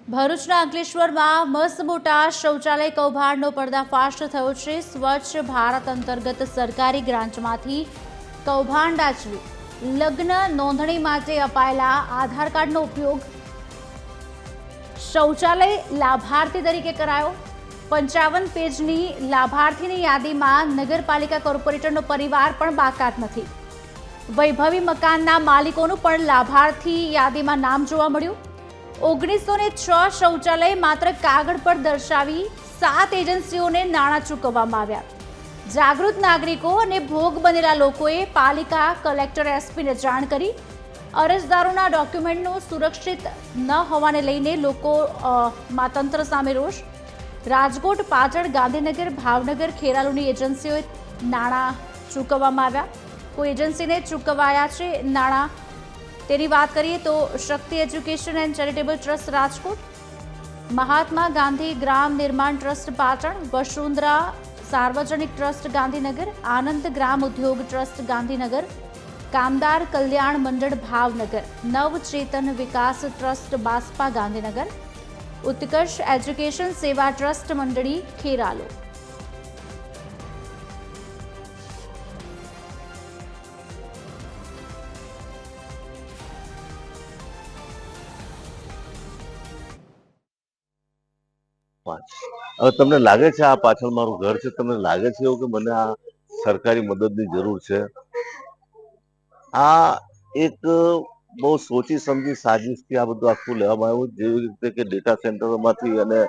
ભરૂચના અંકલેશ્વરમાં મસ્ત મોટા શૌચાલય કૌભાંડનો પર્દાફાશ થયો છે। સ્વચ્છ ભારત અંતર્ગત સરકારી ગ્રાન્ટમાંથી કૌભાંડ આચર્યું। લગ્ન નોંધણી માટે અપાયેલા આધાર કાર્ડનો ઉપયોગ શૌચાલય લાભાર્થી તરીકે કરાયો। 55 પેજની લાભાર્થીની યાદીમાં નગરપાલિકા કોર્પોરેટરનો પરિવાર પણ બાકાત નથી। વૈભવી મકાનના માલિકોનું પણ લાભાર્થી યાદીમાં નામ જોવા મળ્યું। 1906 શૌચાલય માત્ર કાગળ પર દર્શાવી 7 એજન્સીઓને નાણાં ચૂકવવામાં આવ્યા। જાગૃત નાગરિકો અને ભોગ બનેલા લોકોએ પાલિકા કલેક્ટર એસપીને જાણ કરી। અરજદારોના ડોક્યુમેન્ટનું સુરક્ષિત ન હોવાને લઈને લોકોમાં તંત્ર સામે રોષ। રાજકોટ, પાટણ, ગાંધીનગર, ભાવનગર, ખેરાલુની એજન્સીઓએ નાણાં ચૂકવવામાં આવ્યા। કોઈ એજન્સીને ચૂકવાયા છે નાણાં તેની વાત કરીએ તો Shakti education and charitable trust Rajkot, Mahatma Gandhi Gram Nirman trust Patan, Vasundhara સાર્વજનિક ટ્રસ્ટ ગાંધીનગર, આનંદ ગ્રામ ઉદ્યોગ ટ્રસ્ટ ગાંધીનગર, કામદાર કલ્યાણ મંડળ ભાવનગર, નવચેતન વિકાસ ટ્રસ્ટ બાસ્પા ગાંધીનગર, ઉત્કર્ષ એજ્યુકેશન સેવા ટ્રસ્ટ મંડળી ખેરાલુ। હવે તમને લાગે છે આ પાછળ મારું ઘર છે, તમને લાગે છે એવું કે મને આ સરકારી મદદની જરૂર છે? આ એક બહુ સોચી સમજી સાજીશથી આ બધું આખું લેવામાં આવ્યું, જેવી રીતે કે ડેટા સેન્ટરોમાંથી અને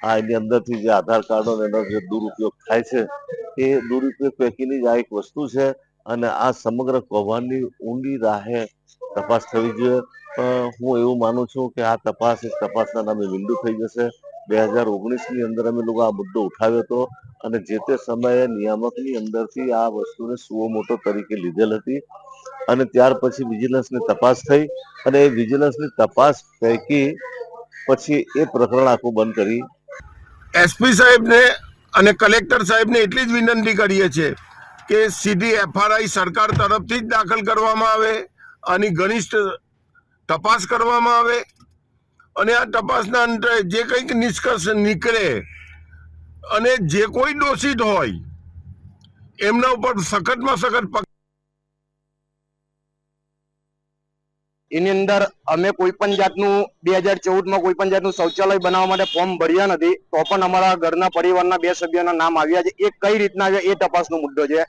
આ એની અંદરથી જે આધાર કાર્ડો એનો જે દુરુપયોગ થાય છે એ દુરુપયોગ પૈકીની જ આ એક વસ્તુ છે અને આ સમગ્ર કૌભાંડની ઊંડી રાહે તપાસ થવી જોઈએ। હું એવું માનું છું કે આ તપાસના નામે વિંડું થઈ જશે। 2019ની અંદર અમે લોકો આ મુદ્દો ઉઠાવ્યો હતો અને જે તે સમયે નિયામકની અંદરથી આ વસ્તુને સુઓ મોટો તરીકે લીધેલ હતી અને ત્યાર પછી વિજિલન્સની તપાસ થઈ અને એ વિજિલન્સની તપાસ પૈકી પછી એ પ્રકરણ આખું બંધ કરી। એસપી સાહેબને અને કલેક્ટર સાહેબને એટલી જ વિનંતી કરીએ છીએ કે સીધી એફઆરઆઈ સરકાર તરફથી જ દાખલ કરવામાં આવે, આની ઘનિષ્ઠ તપાસ કરવામાં આવે અને આ તપાસના અંતે જે કંઈક નિષ્કર્ષ નીકળે અને જે કોઈ દોષિત હોય એમના ઉપર સખતમાં સખત એની અંદર અમે કોઈ પણ જાતનું 2014માં કોઈ પણ જાતનું શૌચાલય બનાવવા માટે ફોર્મ ભર્યા નથી, તો પણ અમારા ઘરના પરિવારના 2 સભ્યોના નામ આવ્યા છે। એ કઈ રીતના આવ્યા એ તપાસનો મુદ્દો છે।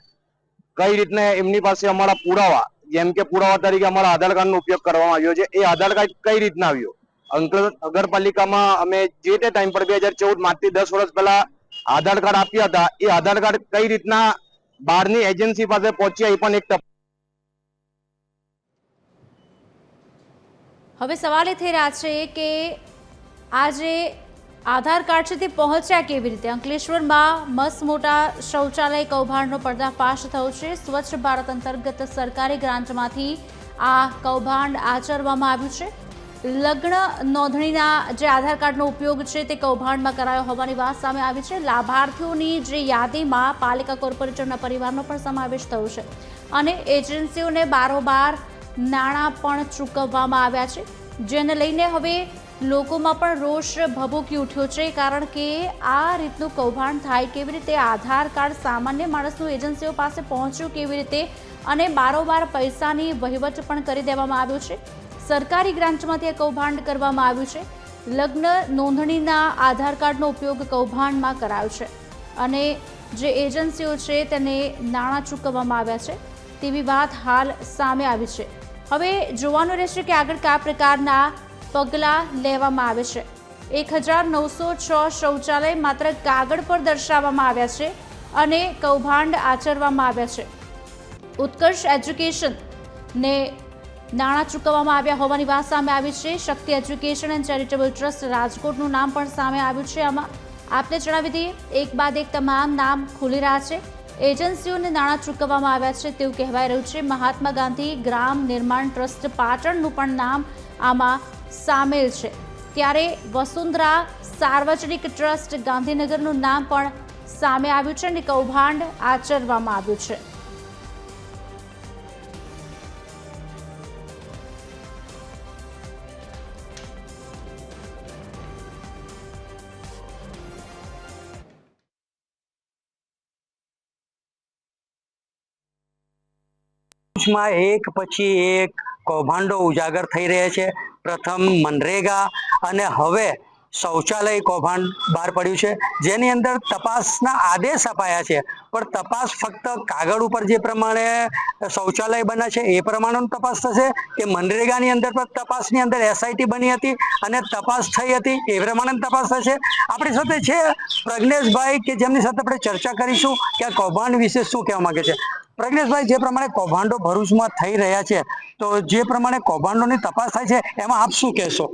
કઈ રીતના એમની પાસે અમારા પુરાવા, જેમ કે પુરાવા તરીકે અમારા આધાર કાર્ડનો ઉપયોગ કરવામાં આવ્યો છે, એ આધાર કાર્ડ કઈ રીતના આવ્યો? નગરપાલિકામાં અમે જે તે ટાઈમ પર 2014 આજથી 10 વર્ષ પહેલા આધાર કાર્ડ આપ્યા હતા, એ આધાર કાર્ડ કઈ રીતના બહારની એજન્સી પાસે પહોંચ્યા એ પણ એક તપાસ। હવે સવાલ એ થઈ રહ્યા છે કે આ જે આધાર કાર્ડ છે તે પહોંચ્યા કેવી રીતે? અંકલેશ્વરમાં મસ્ત મોટા શૌચાલય કૌભાંડનો પર્દાફાશ થયો છે। સ્વચ્છ ભારત અંતર્ગત સરકારી ગ્રાન્ટમાંથી આ કૌભાંડ આચરવામાં આવ્યું છે। લગ્ન નોંધણીના જે આધાર કાર્ડનો ઉપયોગ છે તે કૌભાંડમાં કરાયો હોવાની વાત સામે આવી છે। લાભાર્થીઓની જે યાદીમાં પાલિકા કોર્પોરેટરના પરિવારનો પણ સમાવેશ થયો છે અને એજન્સીઓને બારોબાર નાણાં પણ ચૂકવવામાં આવ્યા છે, જેને લઈને હવે લોકોમાં પણ રોષ ભભૂકી ઉઠ્યો છે। કારણ કે આ રીતનું કૌભાંડ થાય કેવી રીતે? આધાર કાર્ડ સામાન્ય માણસનું એજન્સીઓ પાસે પહોંચ્યું કેવી રીતે? અને બારોબાર પૈસાની વહીવટ પણ કરી દેવામાં આવ્યો છે। સરકારી ગ્રાન્ટમાંથી આ કૌભાંડ કરવામાં આવ્યું છે। લગ્ન નોંધણીના આધાર કાર્ડનો ઉપયોગ કૌભાંડમાં કરાયો છે અને જે એજન્સીઓ છે તેને નાણાં ચૂકવવામાં આવ્યા છે તેવી વાત હાલ સામે આવી છે। હવે જોવાનું રહેશે કે આગળ કયા પ્રકારના પગલાં લેવામાં આવે છે। 1906 શૌચાલય માત્ર કાગળ પર દર્શાવવામાં આવ્યા છે અને કૌભાંડ આચરવામાં આવ્યા છે। ઉત્કર્ષ એજ્યુકેશનને નાણાં ચૂકવવામાં આવ્યા હોવાની વાત સામે આવી છે। શક્તિ એજ્યુકેશન એન્ડ ચેરિટેબલ ટ્રસ્ટ રાજકોટનું નામ પણ સામે આવ્યું છે। આમાં આપને જણાવી દઈએ, એક બાદ એક તમામ નામ ખુલી રહ્યા છે। એજન્સીઓને નાણાં ચૂકવવામાં આવ્યા છે તેવું કહેવાય રહ્યું છે। મહાત્મા ગાંધી ગ્રામ નિર્માણ ટ્રસ્ટ પાટણનું પણ નામ આમાં સામેલ છે, ત્યારે વસુંધરા સાર્વજનિક ટ્રસ્ટ ગાંધીનગરનું નામ પણ સામે આવ્યું છે અને કૌભાંડ આચરવામાં આવ્યું છે। ભરૂચમાં એક પછી એક કૌભાંડો ઉજાગર થઈ રહ્યા છે. પ્રથમ મનરેગા અને હવે શૌચાલય કૌભાંડ બહાર પડ્યું છે, જેની અંદર તપાસના આદેશ અપાયા છે, પણ તપાસ ફક્ત કાગળ ઉપર જે પ્રમાણે શૌચાલય બન્યા છે એ પ્રમાણેનું તપાસ થશે કે મનરેગાની અંદર પણ તપાસની અંદર SIT બની હતી અને તપાસ થઈ હતી એ પ્રમાણે તપાસ થશે. આપણી સાથે છે પ્રજ્ઞેશભાઈ કે જેમની સાથે આપણે ચર્ચા કરીશું કે આ કૌભાંડ વિશે શું કહેવા માંગે છે. પ્રજ્ઞેશભાઈ, જે પ્રમાણે કૌભાંડો ભરૂચમાં થઈ રહ્યા છે, તો જે પ્રમાણે કૌભાંડોની તપાસ થાય છે એમાં આપ શું કહેશો?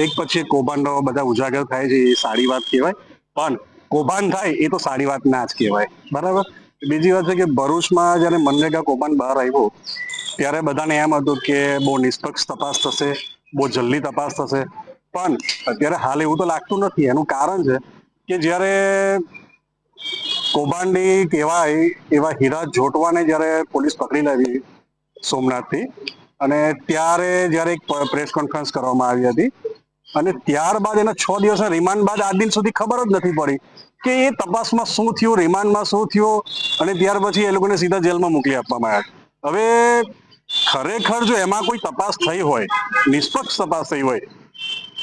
એક પછી એક કૌભાંડો બધા ઉજાગર થાય છે એ સારી વાત કહેવાય, પણ કૌભાંડ થાય એ તો સારી વાત ના જ કહેવાય, બરાબર. બીજી વાત છે કે ભરૂચમાં જયારે મનરેગા કૌભાંડ બહાર આવ્યો ત્યારે બધાને એમ હતું કે બહુ નિષ્પક્ષ તપાસ થશે, બહુ જલ્દી તપાસ થશે, પણ અત્યારે હાલ એવું તો લાગતું નથી. એનું કારણ છે કે જ્યારે કૌભાંડી કહેવાય એવા હીરા જોટવાને જ્યારે પોલીસ પકડી લાવી સોમનાથથી, અને ત્યારે જ્યારે એક પ્રેસ કોન્ફરન્સ કરવામાં આવી હતી અને ત્યારબાદ એના 6 દિવસના રિમાન્ડ બાદ આજ દિન સુધી ખબર જ નથી પડી કે એ તપાસમાં શું થયું, રિમાન્ડમાં શું થયું, અને ત્યાર પછી એ લોકોને સીધા જેલમાં મોકલી આપવામાં આવ્યા. હવે ખરેખર જો એમાં કોઈ તપાસ થઈ હોય, નિષ્પક્ષ તપાસ થઈ હોય,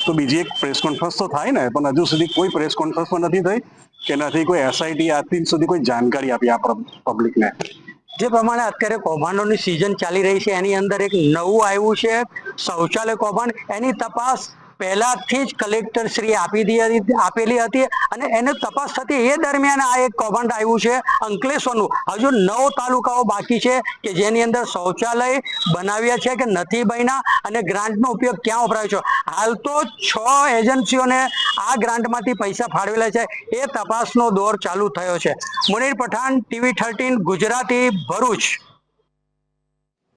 તો બીજી એક પ્રેસ કોન્ફરન્સ તો થાય ને, પણ હજુ સુધી કોઈ પ્રેસ કોન્ફરન્સ પણ નથી થઈ કે નથી કોઈ SIT આજ દિન સુધી કોઈ જાણકારી આપી આ પબ્લિકને. જે પ્રમાણે અત્યારે કૌભાંડોની સિઝન ચાલી રહી છે એની અંદર એક નવું આવ્યું છે શૌચાલય કૌભાંડ. એની તપાસ પહેલાથી જ કલેક્ટર શ્રી આપેલી હતી અને એને તપાસ થતી એ દરમિયાન આ એક કૌભાંડ આવ્યું છે અંકલેશ્વરનું. હજુ 9 તાલુકાઓ બાકી છે કે જેની અંદર શૌચાલય બનાવ્યા છે કે નથી બન્યા અને ગ્રાન્ટનો ઉપયોગ ક્યાં વપરાયો છે. હાલ તો 6 એજન્સીઓને આ ગ્રાન્ટમાંથી પૈસા ફાળવેલા છે, એ તપાસનો દોર ચાલુ થયો છે. મુનીર પઠાણ, TV 13 ગુજરાતી, ભરૂચ.